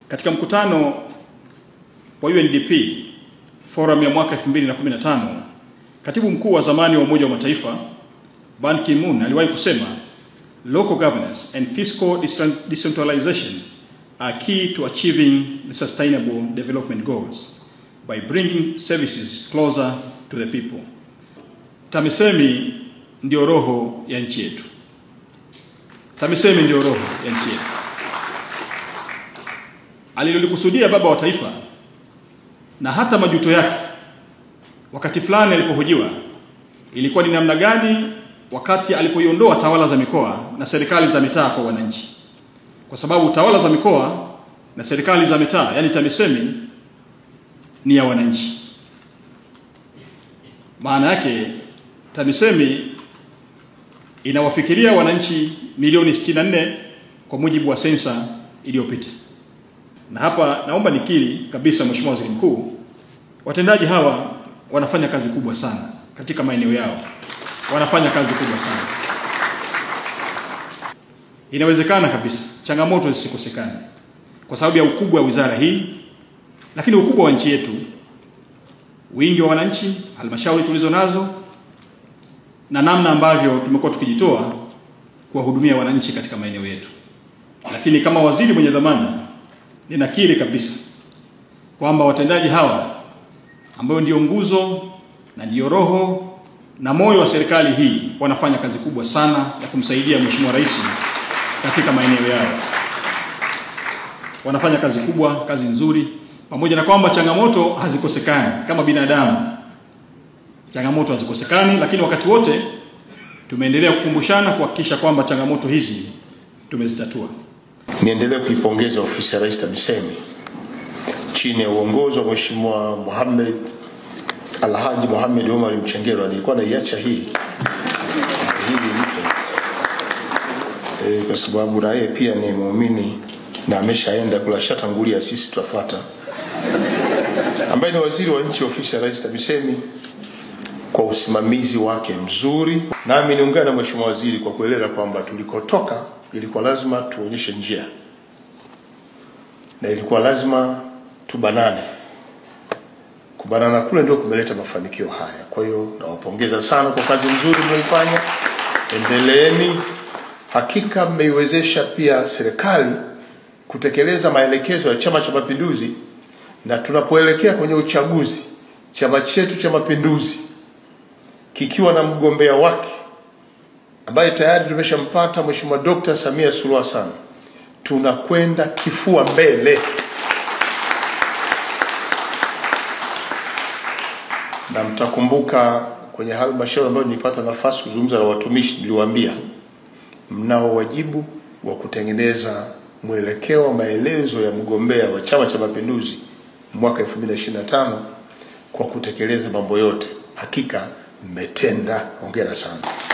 Katika mkutano wa UNDP forum ya mwaka 2015, katibu mkuu wa zamani wa Umoja wa Mataifa Ban Ki-moon aliwahi kusema local governance and fiscal decentralization are key to achieving the sustainable development goals by bringing services closer to the people. TAMISEMI ndio roho ya nchi yetu. TAMISEMI ndio roho ya nchi yetu. Alilolikusudia baba wa taifa na hata majuto yake wakati fulani alipohojiwa ilikuwa ni namna gani wakati alipoiondoa tawala za mikoa na serikali za mitaa kwa wananchi. Kwa sababu tawala za mikoa na serikali za mitaa, yani TAMISEMI, ni ya wananchi. Maana yake TAMISEMI inawafikiria wananchi milioni 64 kwa mujibu wa sensa iliyopita. Na hapa naomba nikiri kabisa, Mheshimiwa Waziri Mkuu, watendaji hawa wanafanya kazi kubwa sana katika maeneo yao. Wanafanya kazi kubwa sana. Inawezekana kabisa changamoto zisikosekane kwa sababu ya ukubwa wa wizara hii, lakini ukubwa wa nchi yetu, wingi wa wananchi, halmashauri tulizo nazo, na namna ambavyo tumekuwa tukijitoa kuwahudumia wananchi katika maeneo yetu. Lakini kama waziri mwenye dhamana, ninakiri kabisa kwamba watendaji hawa ambao ndio nguzo na ndio roho na moyo wa serikali hii wanafanya kazi kubwa sana ya kumsaidia Mheshimiwa Rais katika maeneo yao. Wanafanya kazi kubwa, kazi nzuri, pamoja na kwamba changamoto hazikosekani kama binadamu. Changamoto hazikosekani, lakini wakati wote tumeendelea kukumbushana kuhakikisha kwamba changamoto hizi tumezitatua. Niendelee kuipongeza ofisi ya Rais TAMISEMI chini ya uongozi wa Mheshimiwa Alhaji Mohamed Omar Mchengerwa. Nilikuwa naiacha hii kwa sababu na yeye pia ni muumini na ameshaenda kula, shatangulia, sisi tutafuata, ambaye ni waziri wa nchi ofisi ya Rais TAMISEMI, kwa usimamizi wake mzuri. Nami niungana na Mheshimiwa Waziri kwa kueleza kwamba tulikotoka ilikuwa lazima tuonyeshe njia na ilikuwa lazima tubanane. Kubanana kule ndio kumeleta mafanikio haya. Kwa hiyo nawapongeza sana kwa kazi nzuri mnaifanya. Endeleeni. Hakika mmeiwezesha pia serikali kutekeleza maelekezo ya Chama cha Mapinduzi, na tunapoelekea kwenye uchaguzi, chama chetu cha Mapinduzi kikiwa na mgombea wake ambaye tayari tumeshampata, Mheshimiwa Dr. Samia Suluhu Hassan, tunakwenda kifua mbele. Na mtakumbuka kwenye halmashauri ambayo nilipata nafasi kuzungumza na watumishi, niliwaambia mnao wajibu wa kutengeneza mwelekeo wa maelezo ya mgombea wa Chama cha Mapinduzi mwaka 2025 kwa kutekeleza mambo yote. Hakika mmetenda, hongera sana.